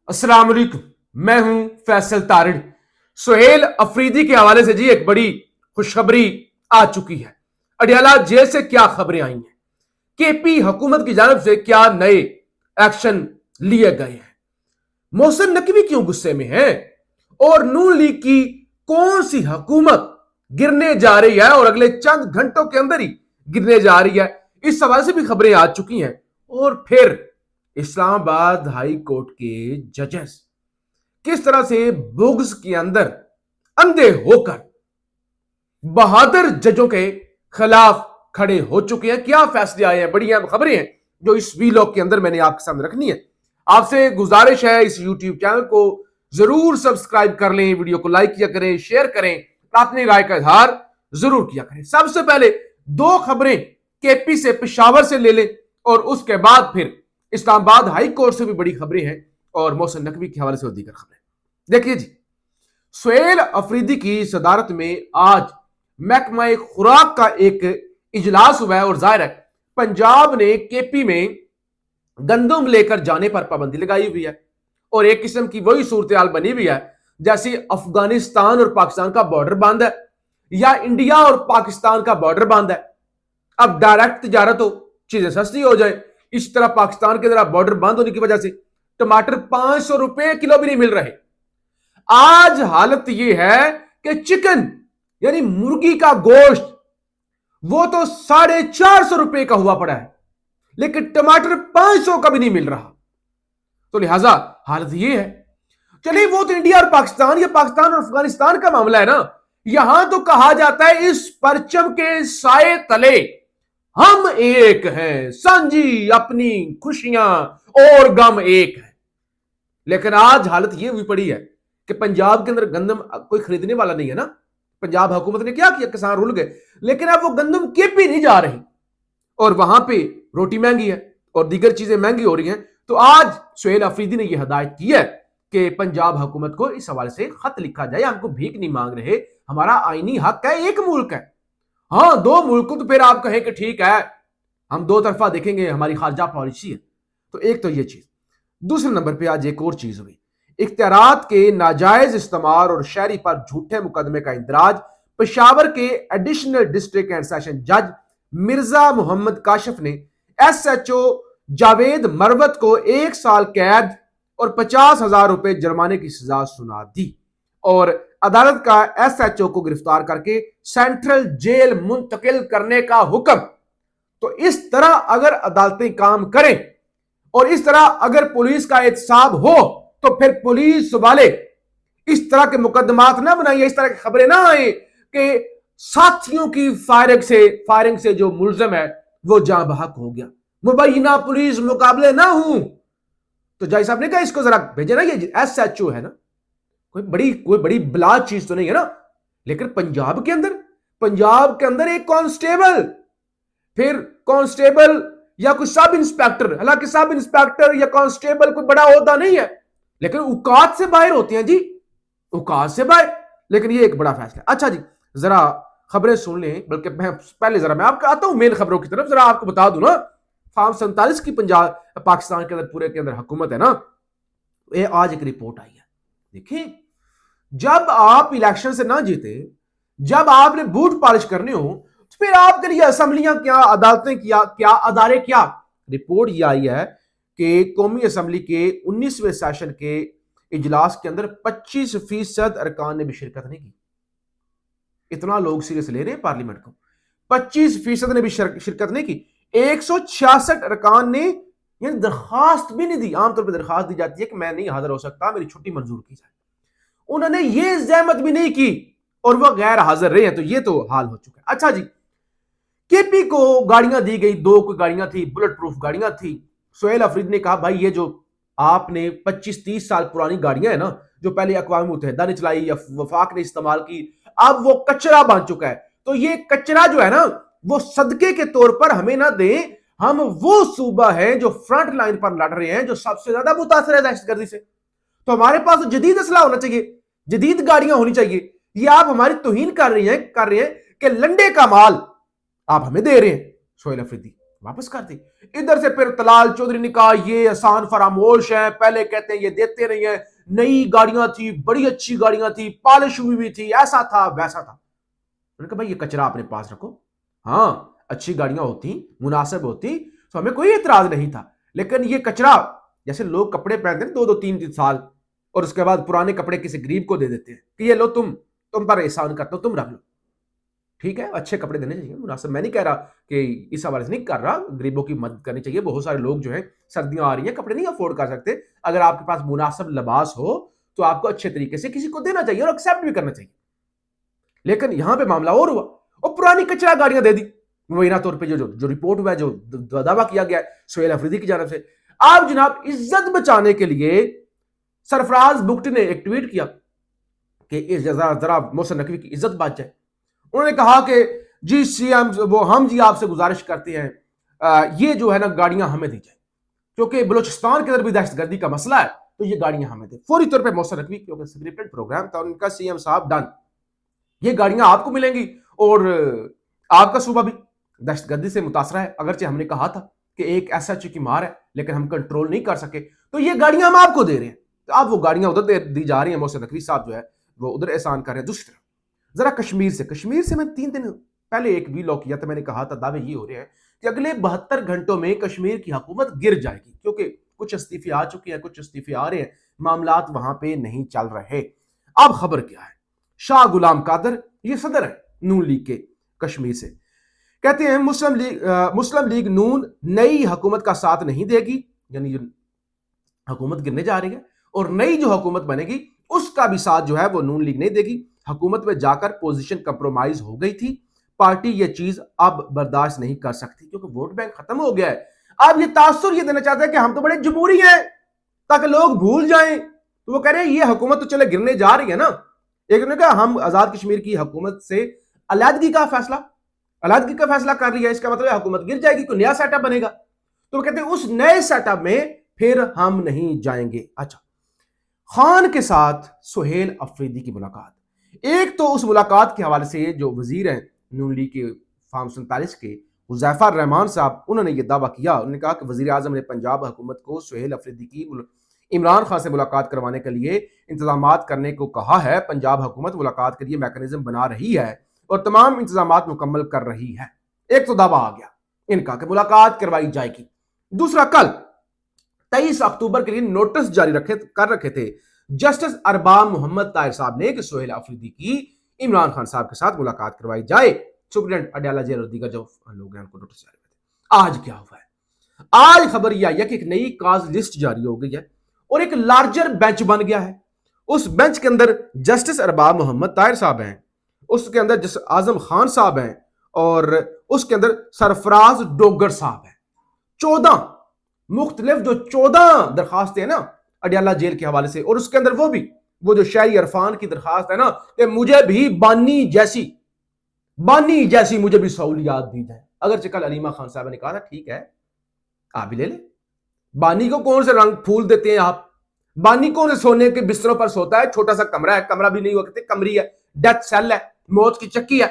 अस्सलाम वालेकुम। मैं हूं फैसल तारिड़। सुहेल अफरीदी के हवाले से जी एक बड़ी खुशखबरी आ चुकी है। अडयाला जेल से क्या खबरें आई हैं, केपी हुकूमत की जानब से क्या नए एक्शन लिए गए हैं, मोहसिन नकवी क्यों गुस्से में है और नून लीग की कौन सी हुकूमत गिरने जा रही है और अगले चंद घंटों के अंदर ही गिरने जा रही है, इस सवाल से भी खबरें आ चुकी हैं। और फिर इस्लामाबाद हाई कोर्ट के जजेस किस तरह से बुग्स के अंदर अंधे होकर बहादुर जजों के खिलाफ खड़े हो चुके हैं, क्या फैसले आए हैं, बड़ी अहम खबरें हैं जो इस वीलॉग के अंदर मैंने आपके सामने रखनी है। आपसे गुजारिश है इस यूट्यूब चैनल को जरूर सब्सक्राइब कर लें, वीडियो को लाइक किया करें, शेयर करें, अपनी राय का इजहार जरूर किया करें। सबसे पहले दो खबरें केपी से, पेशावर से ले लें और उसके बाद फिर इस्लामाबाद हाई कोर्ट से भी बड़ी खबरें हैं और मोहसिन नकवी के हवाले से दीगर खबरें। देखिए जी, सुहेल अफरीदी की सदारत में आज महकमा खुराक का एक इजलास हुआ है और जाहिर है पंजाब ने केपी में गंदम लेकर जाने पर पाबंदी लगाई हुई है और एक किस्म की वही सूरत हाल बनी हुई है जैसे अफगानिस्तान और पाकिस्तान का बॉर्डर बंद है या इंडिया और पाकिस्तान का बॉर्डर बंद है। अब डायरेक्ट तजारत हो, चीजें सस्ती हो जाए। इस तरह पाकिस्तान के अंदर बॉर्डर बंद होने की वजह से टमाटर 500 रुपए किलो भी नहीं मिल रहे। आज हालत यह है कि चिकन यानी मुर्गी का गोश्त वो तो 450 रुपए का हुआ पड़ा है, लेकिन टमाटर 500 का भी नहीं मिल रहा। तो लिहाजा हालत यह है। चलिए वो तो इंडिया और पाकिस्तान या पाकिस्तान और अफगानिस्तान का मामला है ना। यहां तो कहा जाता है इस परचम के साए तले हम एक हैं, सांझी अपनी खुशियां और गम एक है। लेकिन आज हालत यह हुई पड़ी है कि पंजाब के अंदर गंदम कोई खरीदने वाला नहीं है ना। पंजाब हुकूमत ने क्या किया, किसान रुल गए, लेकिन अब वो गंदम केपी नहीं जा रही और वहां पे रोटी महंगी है और दीगर चीजें महंगी हो रही हैं। तो आज सुहेल अफरीदी ने यह हदायत की है कि पंजाब हुकूमत को इस हवाले से खत लिखा जाए। हमको भीख नहीं मांग रहे, हमारा आईनी हक है, एक मुल्क है। हाँ दो मुल्क तो फिर आप कहें कि ठीक है हम दो तरफा देखेंगे, हमारी खारजा पॉलिसी है। तो एक तो ये चीज। दूसरे नंबर पे आज एक और चीज हुई, इख्तियारात के नाजायज इस्तेमाल और शहरी पर झूठे मुकदमे का इंदराज। पेशावर के एडिशनल डिस्ट्रिक्ट एंड सेशन जज मिर्जा मोहम्मद काशिफ ने SHO जावेद मरवत को 1 साल कैद और 50,000 रुपए जुर्माने की सजा सुना दी और अदालत का SHO को गिरफ्तार करके सेंट्रल जेल मुंतकिल करने का हुक्म। तो इस तरह अगर अदालतें काम करें और इस तरह अगर पुलिस का एहतसाब हो तो फिर पुलिस वाले इस तरह के मुकदमात ना बनाइए, इस तरह की खबरें ना आए कि साथियों की फायरिंग से जो मुलजम है वो जां बहक हो गया, मुबैना पुलिस मुकाबले ना हूं। तो जज साहब ने कहा इसको जरा भेजे ना, ये SHO है ना, कोई बड़ी बला चीज तो नहीं है ना। लेकिन पंजाब के अंदर एक कांस्टेबल, फिर कांस्टेबल या कोई सब इंस्पेक्टर, हालांकि सब इंस्पेक्टर या कांस्टेबल कोई बड़ा ओहदा नहीं है, लेकिन औकात से बाहर होते हैं जी, औकात से बाहर। लेकिन ये एक बड़ा फैसला। अच्छा जी, जरा खबरें सुन लें, बल्कि मैं आपको आता हूं मेन खबरों की तरफ। जरा आपको बता दूं ना, फार्म 47 की पंजाब पाकिस्तान के अंदर पूरे के अंदर हुकूमत है ना। ये आज एक रिपोर्ट आई है। देखिए, जब आप इलेक्शन से ना जीते, जब आपने बूट पॉलिश करने हो, तो फिर आपके लिए असेंबलियां क्या, अदालतें क्या, अदारे क्या। रिपोर्ट ये आई है कि कौमी असेंबली के 19वें सेशन के इजलास के अंदर 25% अरकान ने भी शिरकत नहीं की। इतना लोग सीरियस ले रहे हैं पार्लियामेंट को, 25% ने भी शिरकत नहीं की। 166 अरकान ने दरखास्त भी नहीं दी। आमतौर पर दरखास्त दी जाती है कि मैं नहीं हाजिर हो सकता, मेरी छुट्टी मंजूर की जाए। उन्होंने ये जहमत भी नहीं की और वह गैर हाजिर रहे हैं। तो ये तो हाल हो चुका है। अच्छा जी, केपी को गाड़ियां दी गई, 2 गाड़ियां थी, बुलेट प्रूफ गाड़ियां थी। सुहेल अफरीदी ने कहा भाई ये जो आपने 25-30 साल पुरानी गाड़ियां है ना, जो पहले अक़वाम मुत्तहिदा ने चलाई या वफाक ने इस्तेमाल की, अब वो कचरा बन चुका है। तो ये कचरा जो है ना, वो सदके के तौर पर हमें ना दें। हम वो सूबा है जो फ्रंट लाइन पर लड़ रहे हैं, जो सबसे ज्यादा मुतासर है दहशतगर्दी से। तो हमारे पास तो जदीद असला होना चाहिए, जदीद गाड़ियां होनी चाहिए। ये आप हमारी तौहीन कर रहे हैं कि लंडे का माल आप हमें दे रहे हैं। सुहेल अफरीदी वापस कर दी। इधर से फिर तलाल चौधरी ने कहा ये एहसान फरामोश है, पहले कहते हैं ये देते नहीं है, नई गाड़ियां थी, बड़ी अच्छी गाड़ियां थी, पॉलिश हुई भी थी, ऐसा था वैसा था। उन्होंने कहा भाई ये कचरा अपने पास रखो, हाँ अच्छी गाड़ियां होती, मुनासिब होती तो हमें कोई एतराज नहीं था, लेकिन ये कचरा, जैसे लोग कपड़े पहनते हैं 2-2 3-3 साल और उसके बाद पुराने कपड़े किसी गरीब को दे देते हैं कि ये लो तुम पर एहसान करता हो, तुम रख लो। ठीक है, अच्छे कपड़े देने चाहिए मुनासिब, मैं नहीं कह रहा कि इस हवाले से नहीं कर रहा, गरीबों की मदद करनी चाहिए। बहुत सारे लोग जो है सर्दियां आ रही हैं, कपड़े नहीं अफोर्ड कर सकते, अगर आपके पास मुनासिब लिबास हो तो आपको अच्छे तरीके से किसी को देना चाहिए और एक्सेप्ट भी करना चाहिए। लेकिन यहां पे मामला और हुआ, और पुरानी कचरा गाड़ियां दे दी मुबैना तौर पे, जो रिपोर्ट हुआ है, जो दावा किया गया है सुहेल अफरीदी की जानब से। आप जनाब इज्जत बचाने के लिए सरफराज बुगटी ने एक ट्वीट किया कि इस जरा मोहसिन नकवी की इज्जत बच जाए। उन्होंने कहा कि जी सीएम वो हम जी आपसे गुजारिश करते हैं ये जो है ना गाड़ियां हमें दी जाए, क्योंकि बलूचिस्तान के अंदर भी दहशतगर्दी का मसला है, तो ये गाड़ियां हमें दे। फौरी तौर पे मोहसिन नकवी, क्योंकि स्क्रिप्टेड प्रोग्राम था उनका, सीएम साहब डन, ये गाड़ियां आपको मिलेंगी और आपका सूबा भी दहशतगर्दी से मुतासरा है, अगरचे हमने कहा था कि एक एसएचओ की मार है लेकिन हम कंट्रोल नहीं कर सके, तो ये गाड़ियां हम आपको दे रहे हैं, तो आप वो गाड़ियां उधर दी जा रही हैं, मोहसिन नकवी साहब जो है वो उधर एहसान कर रहे हैं। दूसरी तरफ जरा कश्मीर से मैं 3 दिन पहले एक वीलॉग किया था, मैंने कहा था दावे ये हो रहे हैं कि अगले 72 घंटों में कश्मीर की हुकूमत गिर जाएगी, क्योंकि कुछ इस्तीफे आ चुके हैं, कुछ इस्तीफे आ रहे हैं, मामलात वहां पे नहीं चल रहे। अब खबर क्या है, शाह गुलाम कादर, ये सदर है नून लीग के कश्मीर से, कहते हैं मुस्लिम लीग नून नई हुकूमत का साथ नहीं देगी, यानी जो हुकूमत गिरने जा रही है और नई जो हुकूमत बनेगी उसका भी साथ जो है वो नून लीग नहीं देगी। हुकूमत में जाकर पोजीशन कंप्रोमाइज हो गई थी, पार्टी ये चीज अब बर्दाश्त नहीं कर सकती, क्योंकि वोट बैंक खत्म हो गया है। अब ये तासुर ये देना चाहते हैं कि हम तो बड़े जमहूरी हैं, ताकि लोग भूल जाएं, तो वो कह रहे हैं ये हुकूमत तो चले गिरने जा रही है ना। एक ने कहा हम आजाद कश्मीर की हुकूमत से अलहदगी का फैसला कर लिया, इसका मतलब हुकूमत गिर जाएगी, कोई नया सेटअप बनेगा, तो वो कहते हैं उस नए सेटअप में फिर हम नहीं जाएंगे। अच्छा, खान के साथ सुहेल अफरीदी की मुलाकात, एक तो उस मुलाकात के हवाले से जो वजीर हैं नून लीग के फार्म 47 के हुज़ैफा रहमान साहब, उन्होंने ये दावा किया, उन्होंने कहा कि वजीर आजम ने पंजाब हुकूमत को सुहेल अफरीदी की इमरान खान से मुलाकात करवाने के लिए इंतजाम करने को कहा है। पंजाब हुकूमत मुलाकात के लिए मैकेनिज्म बना रही है और तमाम इंतजाम मुकम्मल कर रही है। एक तो दावा आ गया इनका कि मुलाकात करवाई जाएगी। दूसरा, कल 23 अक्टूबर के लिए नोटिस जारी कर रखे थे जस्टिस अरबाब मोहम्मद ताहिर साहब ने कि सुहेल अफरीदी की इमरान खान साहब के साथ मुलाकात करवाई जाए। सुप्रीडेंट अडयाला जेल और दीगर जो लोग हैं उनको नोटिस जारी हुए थे। आज क्या हुआ है, आज खबर यह आई है कि एक नई काज लिस्ट जारी हो गई है और एक लार्जर बेंच बन गया है। उस बेंच के अंदर जस्टिस अरबाब मोहम्मद ताहिर साहब हैं, उसके अंदर जस्टिस आजम खान साहब हैं और उसके अंदर सरफराज डोगर साहब हैं। 14 मुख्तलिफ जो 14 दरखास्तें हैं ना अडयाला जेल के हवाले से, और उसके अंदर वो जो शाही इरफान की दरखास्त है ना कि मुझे भी बानी जैसी मुझे भी सहूलियात दी जाए। अगर कल अलीमा खान साहब ने कहा था ठीक है आप भी ले ले, बानी को कौन से रंग फूल देते हैं आप, बानी कौन से सोने के बिस्तरों पर सोता है, छोटा सा कमरा है, कमरा भी नहीं हुआ कहते कमरी है, डेथ सेल है, मौत की चक्की है,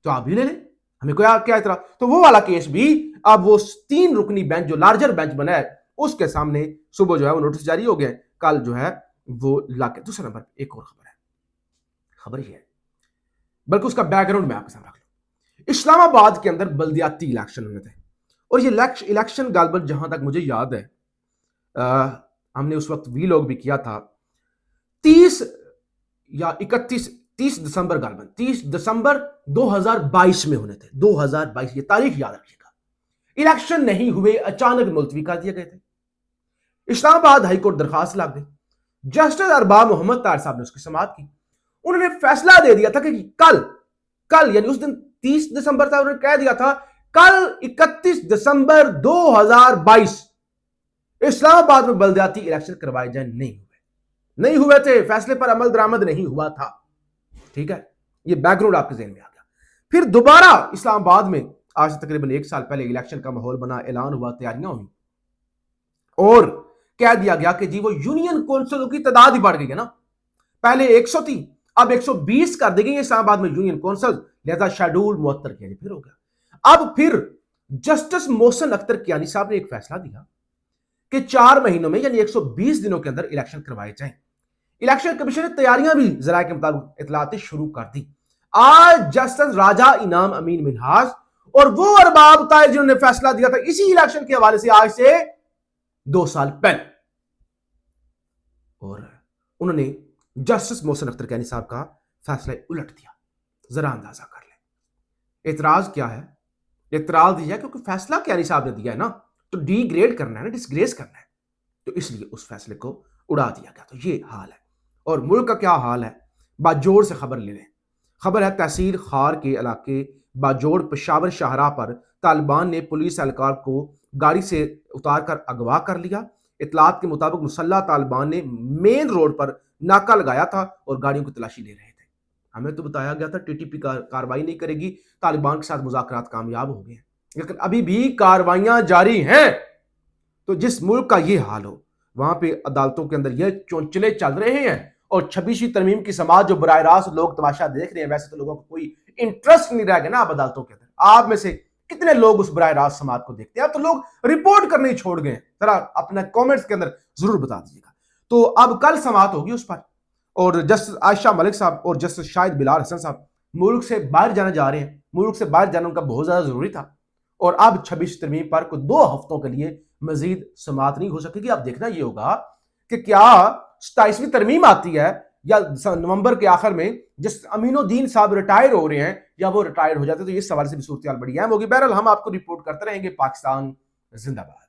तो आप भी ले ले, हमें कोई क्या इतरा। तो वो वाला केस भी अब वो 3 रुकनी बेंच जो लार्जर बेंच बना है उसके सामने सुबह जो है वो नोटिस जारी हो गया, कल जो है वो लाके। दूसरा नंबर एक और खबर ये है, बल्कि उसका बैकग्राउंड मैं आपके सामने रख लूं। इस्लामाबाद के अंदर बल्दियाती इलेक्शन होने थे और ये इलेक्शन गालबन जहां तक मुझे याद है हमने उस वक्त वीलॉग भी किया था, 30 या 30 दिसंबर गालबन 30 दिसंबर 2022 में होने थे। 2022 ये तारीख याद रखिएगा। इलेक्शन नहीं हुए, अचानक मुलतवी कर दिए गए थे। इस्लामाबाद हाईकोर्ट दरखास्त ला गई, जस्टिस अरबाब मोहम्मद ताहिर साहब ने उसकी समाअत की। उन्होंने फैसला दे दिया था कि कल यानी उस दिन 30 दिसंबर था, उन्होंने कह दिया था कल 31 दिसंबर 2022 इस्लामाबाद में बल्दियाती इलेक्शन करवाए जाए। नहीं हुए थे, फैसले पर अमल दरामद नहीं हुआ था। ठीक है, ये बैकग्राउंड आपके ज़हन में आ गया। फिर दोबारा इस्लामाबाद में आज से तकरीबन 1 साल पहले इलेक्शन का माहौल बना, ऐलान हुआ, तैयारियां हुई और कह दिया गया कि जी वो यूनियन कौंसिलों की तादाद ही बढ़ गई है ना, पहले 100 थी अब 120 कर दी गई इस्लामाबाद में यूनियन कौंसिल, लिहाजा शेड्यूल मुअत्तर किया, फिर हो गया। अब फिर जस्टिस मोहसिन अख्तर कियानी साहब ने एक फैसला दिया कि 4 महीनों में यानी 120 दिनों के अंदर इलेक्शन करवाए जाएं। इलेक्शन कमीशन ने तैयारियां भी जराये के मुताबिक इतलातें शुरू कर दी। आज जस्टिस राजा इनाम अमीन मिनहाज और वो अरबाब ताए जिन्होंने फैसला दिया था इसी इलेक्शन के हवाले से आज से 2 साल पहले, और उन्होंने जस्टिस मोहसिन अख्तर कियानी साहब का फैसला उलट दिया। जरा अंदाजा कर ले एतराज क्या है। एतराज दिया क्योंकि फैसला कियानी साहब ने दिया है ना, तो डिग्रेड करना है ना, डिसग्रेस करना है, तो इसलिए उस फैसले को उड़ा दिया गया। तो ये हाल है। और मुल्क का क्या हाल है, बाजोड़ से खबर ले लें। खबर है तहसील खार के इलाके बाजोड़ पेशावर शाहराह पर तालिबान ने पुलिस एहलकार को गाड़ी से उतार कर अगवा कर लिया। इतलात के मुताबिक मुसल्लह तालिबान ने मेन रोड पर नाका लगाया था और गाड़ियों की तलाशी ले रहे थे। हमें तो बताया गया था टीटीपी कार्रवाई नहीं करेगी, तालिबान के साथ मुज़ाकरात कामयाब हो गए हैं, लेकिन अभी भी कार्रवाइयां जारी हैं। तो जिस मुल्क का ये हाल हो, वहां पे अदालतों के अंदर ये चोंचले चल रहे हैं और 26वीं तरमीम की समाज जो बराह रास्त लोग तमाशा देख रहे हैं, वैसे तो लोगों को कोई इंटरेस्ट नहीं रह गया ना अब अदालतों के अंदर। आप में से कितने लोग उस बराह रास्त समाज को देखते हैं? अब तो लोग रिपोर्ट करने ही छोड़ गए। जरा अपना कमेंट्स के अंदर जरूर बता दीजिएगा। तो अब कल समाअत होगी उस पर, और जस्टिस आयशा मलिक साहब और जस्टिस शाहिद बिलाल हसन साहब मुल्क से बाहर जाने जा रहे हैं। मुल्क से बाहर जाना उनका बहुत ज्यादा जरूरी था, और अब 26 तरमीम पर कुछ 2 हफ्तों के लिए मजीद समाअत नहीं हो सकेगी। अब देखना यह होगा कि क्या 27वीं तरमीम आती है या नवंबर के आखिर में जिस अमीनुद्दीन साहब रिटायर हो रहे हैं, या वो रिटायर हो जाते, तो इस सवाल से भी सूरत बड़ी अहम होगी। बहरहाल हम आपको रिपोर्ट करते रहेंगे। पाकिस्तान जिंदाबाद।